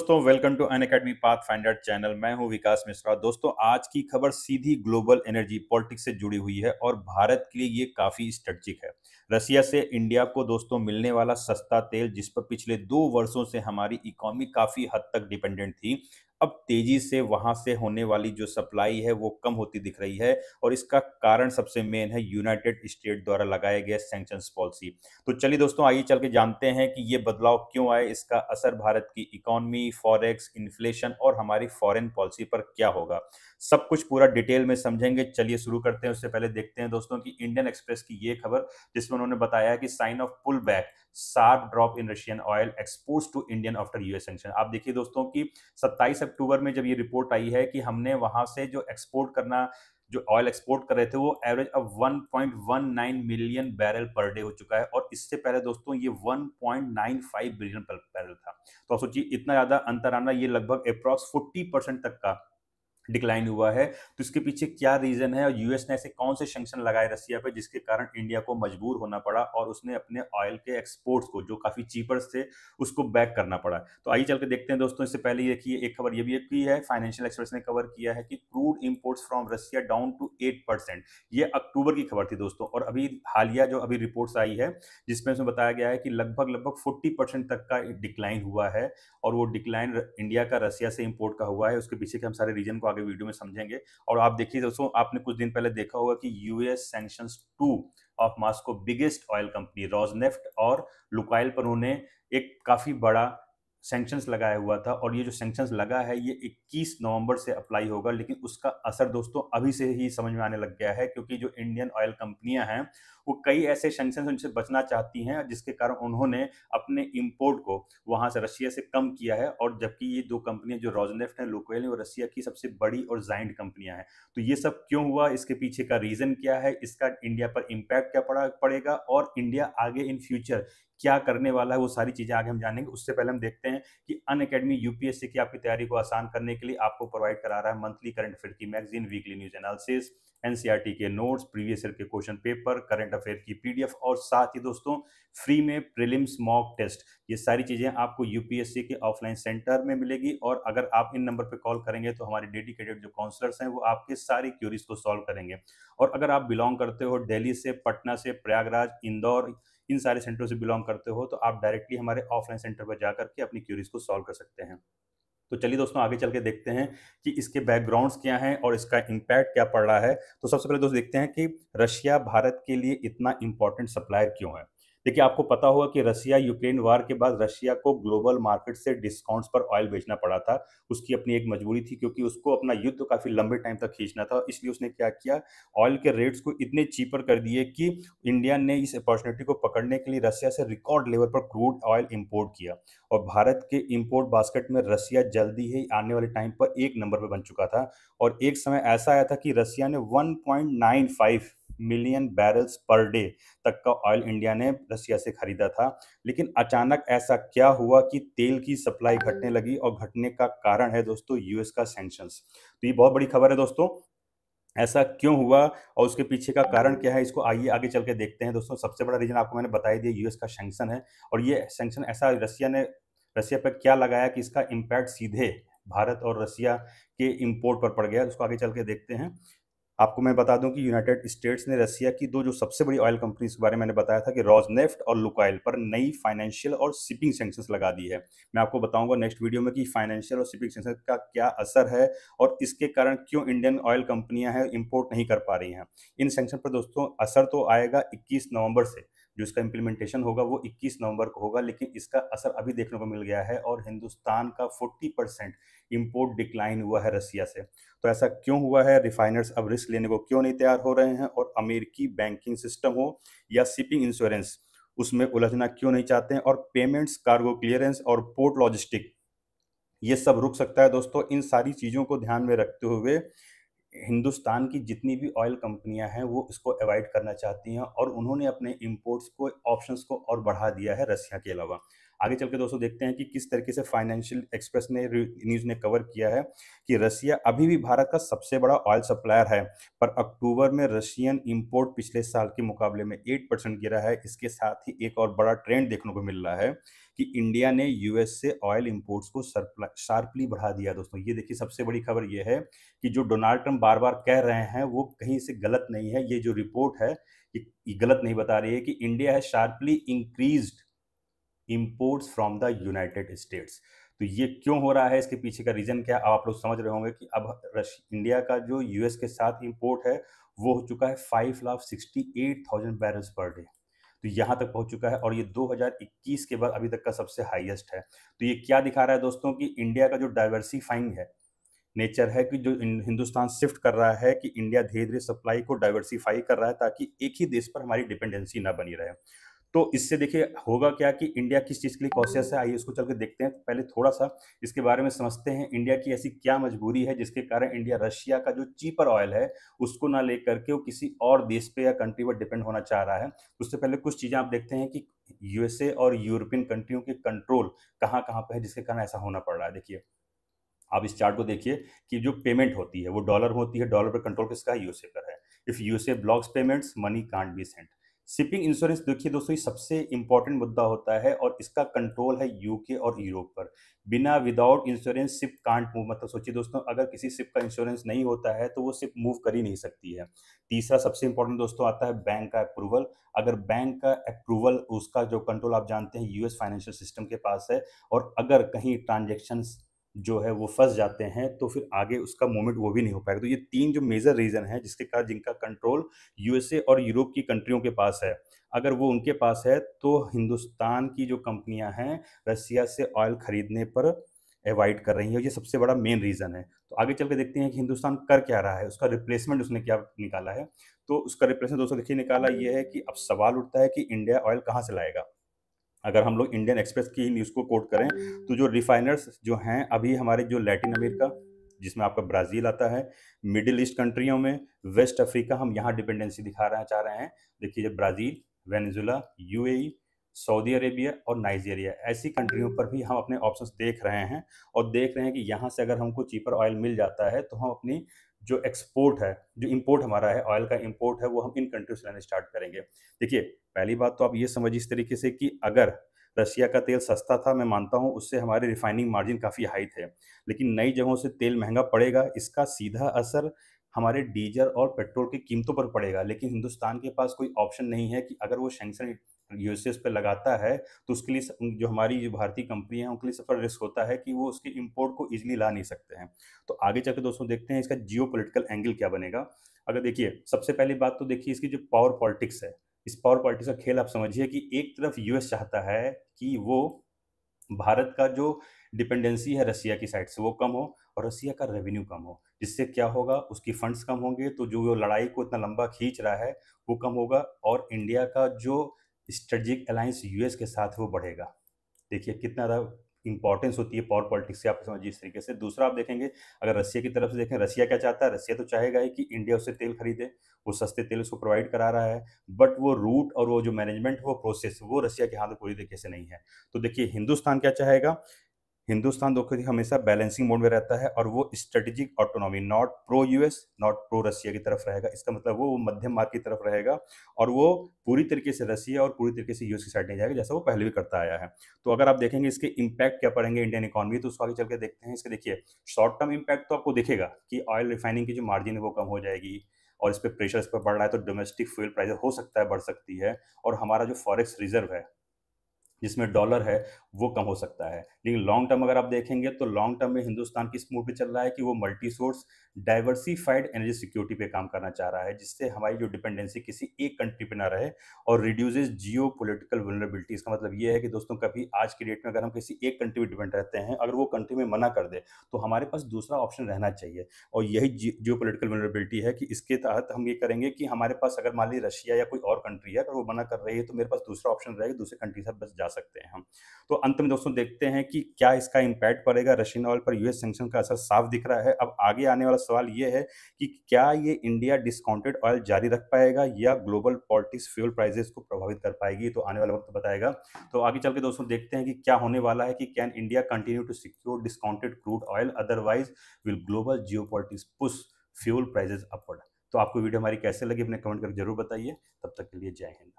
दोस्तों, welcome to Unacademy path finder channel. मैं हूं विकास मिश्रा। दोस्तों, आज की खबर सीधी ग्लोबल एनर्जी पॉलिटिक्स से जुड़ी हुई है और भारत के लिए ये काफी स्ट्रेटजिक है। रसिया से इंडिया को दोस्तों मिलने वाला सस्ता तेल, जिस पर पिछले 2 वर्षों से हमारी इकोनॉमी काफी हद तक डिपेंडेंट थी, अब तेजी से वहां से होने वाली जो सप्लाई है वो कम होती दिख रही है। और इसका कारण सबसे मेन है यूनाइटेड स्टेट द्वारा लगाए गए सैंक्शंस पॉलिसी। तो चलिए दोस्तों, आइए चल के जानते हैं कि ये बदलाव क्यों आए, इसका असर भारत की इकोनॉमी, फॉरेक्स, इन्फ्लेशन और हमारी फॉरेन पॉलिसी पर क्या होगा। सब कुछ पूरा डिटेल में समझेंगे। चलिए शुरू करते हैं। उससे पहले देखते हैं दोस्तों कि इंडियन एक्सप्रेस की ये खबर, जिसमें उन्होंने बताया कि sign of pull back, sharp drop in Russian oil exports to Indian after US sanction. आप देखिए दोस्तों कि 27 अक्टूबर में जब ये रिपोर्ट आई है कि हमने वहां से जो एक्सपोर्ट करना, जो ऑयल एक्सपोर्ट कर रहे थे, वो एवरेज अब 1.19 मिलियन बैरल पर डे हो चुका है। और इससे पहले दोस्तों ये 1.95 बिलियन बैरल था। तो आप सोचिए, इतना ज्यादा अंतर आना, ये लगभग अप्रॉक्स 40% तक का डिक्लाइन हुआ है। तो इसके पीछे क्या रीजन है और यूएस ने ऐसे कौन से सैंक्शन लगाए रसिया पे जिसके कारण इंडिया को मजबूर होना पड़ा और उसने अपने ऑयल के एक्सपोर्ट्स को, जो काफी चीपर थे, उसको बैक करना पड़ा। तो आइए चल के देखते हैं दोस्तों। इससे पहले देखिए, एक खबर ये भी की है, फाइनेंशियल एक्सप्रेस ने कवर किया है कि crude imports from Russia down to 8%। ये अक्टूबर की खबर थी दोस्तों। और अभी हालिया जो अभी रिपोर्ट्स आई है, जिसमें उसमें बताया गया है कि लगभग लगभग 40% तक का डिक्लाइन हुआ है। और वो डिक्लाइन इंडिया का रसिया से इंपोर्ट का हुआ है। उसके पीछे के हम सारे रीजन को आगे वीडियो में समझेंगे। और आप देखिए दोस्तों, आपने कुछ दिन पहले देखा होगा कि US sanctions 2 of Moscow biggest oil company Rosneft और लुकाइल पर उन्होंने एक काफी बड़ा सैंक्शंस लगाया हुआ था। और ये जो सैंक्शंस लगा है ये 21 नवंबर से अप्लाई होगा। लेकिन उसका असर दोस्तों अभी से ही समझ में आने लग गया है, क्योंकि जो इंडियन ऑयल कंपनियां हैं वो कई ऐसे सैंक्शंस उनसे बचना चाहती हैं, जिसके कारण उन्होंने अपने इंपोर्ट को वहां से रशिया से कम किया है। और जबकि ये दो कंपनियां जो रोजनेफ्ट है, लुकोइल है, वो रशिया की सबसे बड़ी और जाइंट कंपनियां हैं। तो ये सब क्यों हुआ, इसके पीछे का रीजन क्या है, इसका इंडिया पर इम्पैक्ट क्या पड़ेगा और इंडिया आगे इन फ्यूचर क्या करने वाला है, वो सारी चीजें आगे हम जानेंगे। उससे पहले हम देखते हैं कि अनअकैडमी यूपीएससी की आपकी तैयारी को आसान करने के लिए आपको प्रोवाइड करा रहा है मंथली करंट अफेयर की magazine, weekly news analysis, NCERT के नोट्स, प्रीवियस ईयर के क्वेश्चन पेपर, करंट अफेयर की पीडीएफ और साथ ही दोस्तों फ्री में प्रीलिम्स मॉक टेस्ट। ये सारी चीजें आपको यूपीएससी के ऑफलाइन सेंटर में मिलेगी। और अगर आप इन नंबर पर कॉल करेंगे तो हमारे डेडिकेटेड जो काउंसलर्स हैं वो आपके सारी क्यूरीज को सॉल्व करेंगे। और अगर आप बिलोंग करते हो दिल्ली से, पटना से, प्रयागराज, इंदौर, इन सारे सेंटरों से बिलोंग करते हो, तो आप डायरेक्टली हमारे ऑफलाइन सेंटर पर जाकर के अपनी क्यूरीज को सॉल्व कर सकते हैं। तो चलिए दोस्तों, आगे चल के देखते हैं कि इसके बैकग्राउंड्स क्या हैं और इसका इम्पैक्ट क्या पड़ रहा है। तो सबसे पहले दोस्तों देखते हैं कि रशिया भारत के लिए इतना इंपॉर्टेंट सप्लायर क्यों है। देखिए, आपको पता होगा कि रशिया यूक्रेन वार के बाद रशिया को ग्लोबल मार्केट से डिस्काउंट्स पर ऑयल बेचना पड़ा था। उसकी अपनी एक मजबूरी थी, क्योंकि उसको अपना युद्ध काफी लंबे टाइम तक खींचना था। इसलिए उसने क्या किया, ऑयल के रेट्स को इतने चीपर कर दिए कि इंडिया ने इस अपॉर्चुनिटी को पकड़ने के लिए रशिया से रिकॉर्ड लेवल पर क्रूड ऑयल इंपोर्ट किया। और भारत के इंपोर्ट बास्केट में रसिया जल्दी ही आने वाले टाइम पर एक नंबर पर बन चुका था। और एक समय ऐसा आया था कि रसिया ने 1.95 मिलियन बैरल्स पर डे तक का ऑयल इंडिया ने रसिया से खरीदा था। लेकिन अचानक ऐसा क्या हुआ कि तेल की सप्लाई घटने लगी, और घटने का कारण है दोस्तों यूएस का सैंक्शंस। तो ये बहुत बड़ी खबर है दोस्तों। ऐसा क्यों हुआ और उसके पीछे का कारण क्या है, इसको आइए आगे चल के देखते हैं दोस्तों। सबसे बड़ा रीजन आपको मैंने बता ही दिया, यूएस का सैंक्शन है। और ये सैंक्शन ऐसा रसिया पर क्या लगाया कि इसका इम्पैक्ट सीधे भारत और रसिया के इंपोर्ट पर पड़ गया। उसको आगे चल के देखते हैं। आपको मैं बता दूं कि यूनाइटेड स्टेट्स ने रसिया की दो जो सबसे बड़ी ऑयल कंपनीज के बारे में मैंने बताया था कि रोजनेफ्ट और लुकाइल पर नई फाइनेंशियल और शिपिंग सैंक्शंस लगा दी है। मैं आपको बताऊंगा नेक्स्ट वीडियो में कि फाइनेंशियल और शिपिंग सैंक्शन का क्या असर है और इसके कारण क्यों इंडियन ऑयल कंपनियां हैं इंपोर्ट नहीं कर पा रही हैं। इन सैंक्शन पर दोस्तों असर तो आएगा 21 नवंबर से, जो इसका इम्प्लीमेंटेशन होगा वो 21 नवंबर को होगा। लेकिन इसका असर अभी देखने को मिल गया है और हिंदुस्तान का 40% इंपोर्ट डिक्लाइन हुआ है रसिया से। तो ऐसा क्यों हुआ है, रिफाइनर्स अब रिस्क लेने को क्यों नहीं तैयार हो रहे हैं, और अमेरिकी बैंकिंग सिस्टम हो या शिपिंग इंश्योरेंस, उसमें उलझना क्यों नहीं चाहते हैं, और पेमेंट्स, कार्गो क्लियरेंस और पोर्ट लॉजिस्टिक, ये सब रुक सकता है दोस्तों। इन सारी चीज़ों को ध्यान में रखते हुए हिंदुस्तान की जितनी भी ऑयल कंपनियां हैं वो इसको अवॉइड करना चाहती हैं, और उन्होंने अपने इंपोर्ट्स को, ऑप्शंस को और बढ़ा दिया है रसिया के अलावा। आगे चल के दोस्तों देखते हैं कि किस तरीके से फाइनेंशियल एक्सप्रेस ने, न्यूज़ ने कवर किया है कि रसिया अभी भी भारत का सबसे बड़ा ऑयल सप्लायर है, पर अक्टूबर में रशियन इंपोर्ट पिछले साल के मुकाबले में 8% गिरा है। इसके साथ ही एक और बड़ा ट्रेंड देखने को मिल रहा है कि इंडिया ने यूएस से ऑयल इंपोर्ट्स को शार्पली बढ़ा दिया। दोस्तों ये देखिए, सबसे बड़ी खबर ये है कि जो डोनाल्ड ट्रंप बार बार कह रहे हैं वो कहीं से गलत नहीं है। ये जो रिपोर्ट है ये गलत नहीं बता रही है कि इंडिया है sharply increased imports from the United states. तो ये क्यों हो रहा है, इसके पीछे का रीजन क्या है, आप लोग समझ रहे होंगे कि अब इंडिया का जो यूएस के साथ इंपोर्ट है वो हो चुका है 5,68,000 बैरल्स पर डे। तो यहाँ तक पहुंच चुका है और ये 2021 के बाद अभी तक का सबसे हाईएस्ट है। तो ये क्या दिखा रहा है दोस्तों कि इंडिया का जो डाइवर्सिफाइंग है नेचर है, कि जो हिंदुस्तान शिफ्ट कर रहा है कि इंडिया धीरे धीरे सप्लाई को डाइवर्सिफाई कर रहा है ताकि एक ही देश पर हमारी डिपेंडेंसी ना बनी रहे। तो इससे देखिए होगा क्या कि इंडिया किस चीज़ के लिए कॉशियस है, आइए उसको चल के देखते हैं। पहले थोड़ा सा इसके बारे में समझते हैं, इंडिया की ऐसी क्या मजबूरी है जिसके कारण इंडिया रशिया का जो चीपर ऑयल है उसको ना लेकर के वो किसी और देश पे या कंट्री पर डिपेंड होना चाह रहा है। उससे पहले कुछ चीज़ें आप देखते हैं कि यूएसए और यूरोपियन कंट्रियों के कंट्रोल कहाँ कहाँ पे है जिसके कारण ऐसा होना पड़ रहा है। देखिए आप इस चार्ट को देखिए कि जो पेमेंट होती है वो डॉलर होती है, डॉलर पर कंट्रोल किसका है, यूएसए पर है। If USA blocks payments money can't be sent. Shipping insurance देखिए दोस्तों, ये सबसे इंपॉर्टेंट मुद्दा होता है और इसका कंट्रोल है यूके और यूरोप पर। बिना without insurance ship can't move, मतलब सोचिए दोस्तों अगर किसी शिप का इंश्योरेंस नहीं होता है तो वो शिप मूव कर ही नहीं सकती है। तीसरा सबसे इंपॉर्टेंट दोस्तों आता है बैंक का अप्रूवल। अगर बैंक का अप्रूवल, उसका जो कंट्रोल आप जानते हैं यूएस फाइनेंशियल सिस्टम के पास है, और अगर कहीं ट्रांजेक्शन जो है वो फंस जाते हैं तो फिर आगे उसका मूवमेंट वो भी नहीं हो पाएगा। तो ये तीन जो मेजर रीजन है जिसके कारण जिनका कंट्रोल यूएसए और यूरोप की कंट्रियों के पास है, अगर वो उनके पास है तो हिंदुस्तान की जो कंपनियां हैं रसिया से ऑयल खरीदने पर अवॉइड कर रही हैं। ये सबसे बड़ा मेन रीजन है। तो आगे चल के देखते हैं कि हिंदुस्तान कर क्या रहा है, उसका रिप्लेसमेंट उसने क्या निकाला है। तो उसका रिप्लेसमेंट दोस्तों देखिए निकाला ये है कि अब सवाल उठता है कि इंडिया ऑयल कहाँ से लाएगा। अगर हम लोग इंडियन एक्सप्रेस की न्यूज़ को कोट करें तो जो रिफाइनर्स जो हैं अभी हमारे जो लैटिन अमेरिका, जिसमें आपका ब्राज़ील आता है, मिडिल ईस्ट कंट्रियों में, वेस्ट अफ्रीका, हम यहाँ डिपेंडेंसी दिखा रहे हैं चाह रहे हैं। देखिए जब Brazil, Venezuela, UAE, Saudi Arabia और नाइजीरिया ऐसी कंट्रियों पर भी हम अपने ऑप्शंस देख रहे हैं और देख रहे हैं कि यहाँ से अगर हमको चीपर ऑयल मिल जाता है तो हम अपनी जो एक्सपोर्ट है, जो इंपोर्ट हमारा है ऑयल का इंपोर्ट है, वो हम इन कंट्री से लेना स्टार्ट करेंगे। देखिए पहली बात तो आप ये समझिए इस तरीके से कि अगर रशिया का तेल सस्ता था, मैं मानता हूँ उससे हमारे रिफाइनिंग मार्जिन काफ़ी हाई थे, लेकिन नई जगहों से तेल महंगा पड़ेगा, इसका सीधा असर हमारे डीजल और पेट्रोल की कीमतों पर पड़ेगा। लेकिन हिंदुस्तान के पास कोई ऑप्शन नहीं है कि अगर वो सैंक्शन यूएसए पे लगाता है तो उसके लिए जो हमारी जो भारतीय कंपनी है उनके लिए सफल रिस्क होता है कि वो उसके इंपोर्ट को इजीली ला नहीं सकते हैं। तो आगे चल के दोस्तों देखते हैं इसका जियो पोलिटिकल एंगल क्या बनेगा। अगर देखिए सबसे पहली बात तो देखिए इसकी जो पावर पॉलिटिक्स है, इस पावर पॉलिटिक्स का खेल आप समझिए कि एक तरफ यूएस चाहता है कि वो भारत का जो डिपेंडेंसी है रसिया की साइड से वो कम हो और रसिया का रेवेन्यू कम हो, जिससे क्या होगा उसकी फंड्स कम होंगे, तो जो वो लड़ाई को इतना लंबा खींच रहा है वो कम होगा और इंडिया का जो स्ट्रेटेजिक अलायंस यूएस के साथ वो बढ़ेगा। देखिए कितना ज़्यादा इंपॉर्टेंस होती है पावर पॉलिटिक्स से, आप समझिए इस तरीके से। दूसरा आप देखेंगे अगर रसिया की तरफ से देखें, रसिया क्या चाहता है, रसिया तो चाहेगा ही कि इंडिया उससे तेल खरीदे, वो सस्ते तेल उसको प्रोवाइड करा रहा है, बट वो रूट और वो जो मैनेजमेंट वो प्रोसेस वो रसिया के हाथ में पूरी तरीके से नहीं है। तो देखिए हिंदुस्तान क्या चाहेगा, हिंदुस्तान देखो हमेशा बैलेंसिंग मोड में रहता है और वो strategic autonomy, not pro US not pro Russia की तरफ रहेगा। इसका मतलब वो मध्यम मार्ग की तरफ रहेगा और वो पूरी तरीके से रसिया और पूरी तरीके से यूएस की साइड नहीं जाएगा जैसा वो पहले भी करता आया है। तो अगर आप देखेंगे इसके इम्पैक्ट क्या पड़ेंगे इंडियन इकोनॉमी, तो उसको आगे चल के देखते हैं। इसके देखिए शॉर्ट टर्म इम्पैक्ट तो आपको दिखेगा कि ऑयल रिफाइनिंग की जो मार्जिन है वो कम हो जाएगी और इस पर प्रेशर इस पर बढ़ रहा है तो डोमेस्टिक फ्यूल प्राइस हो सकता है बढ़ सकती है और हमारा जो फॉरेक्स रिजर्व है जिसमें डॉलर है वो कम हो सकता है। लेकिन लॉन्ग टर्म अगर आप देखेंगे तो लॉन्ग टर्म में हिंदुस्तान किस मूड पे चल रहा है कि वो multi source diversified energy security पे काम करना चाह रहा है, जिससे हमारी जो डिपेंडेंसी किसी एक कंट्री पे ना रहे और रिड्यूसेस जियो पोलिटिकल वल्नरेबिलिटी। इसका मतलब ये है कि दोस्तों कभी आज की डेट में अगर हम किसी एक कंट्री पे डिपेंड रहते हैं, अगर वो कंट्री में मना कर दे तो हमारे पास दूसरा ऑप्शन रहना चाहिए और यही जियो पोलिटिकल वल्नरेबिलिटी है कि इसके तहत हम ये करेंगे कि हमारे पास अगर मान लीजिए रशिया या कोई और कंट्री है अगर वो मना कर रही है तो मेरे पास दूसरा ऑप्शन रहेगा, दूसरे कंट्री से बस जा सकते हैं हम। तो अंत में दोस्तों देखते हैं कि क्या इसका इम्पैक्ट पड़ेगा, रशियन ऑयल पर यूएस सैंक्शन का असर साफ दिख रहा है। अब आगे आने वाला सवाल ये है कि क्या ये इंडिया डिस्काउंटेड ऑयल जारी रख पाएगा या ग्लोबल पॉलिटिक्स फ्यूल प्राइसेस को प्रभावित कर पाएगी, तो आने वाला वक्त बताएगा। तो आगे चल के दोस्तों देखते हैं कि क्या होने वाला है कि can India continue to secure discounted crude oil, otherwise will global geopolitics push fuel prices upward. तो आपको वीडियो हमारी कैसे लगी अपने कमेंट करके जरूर बताइए। तब तक के लिए जय हिंद।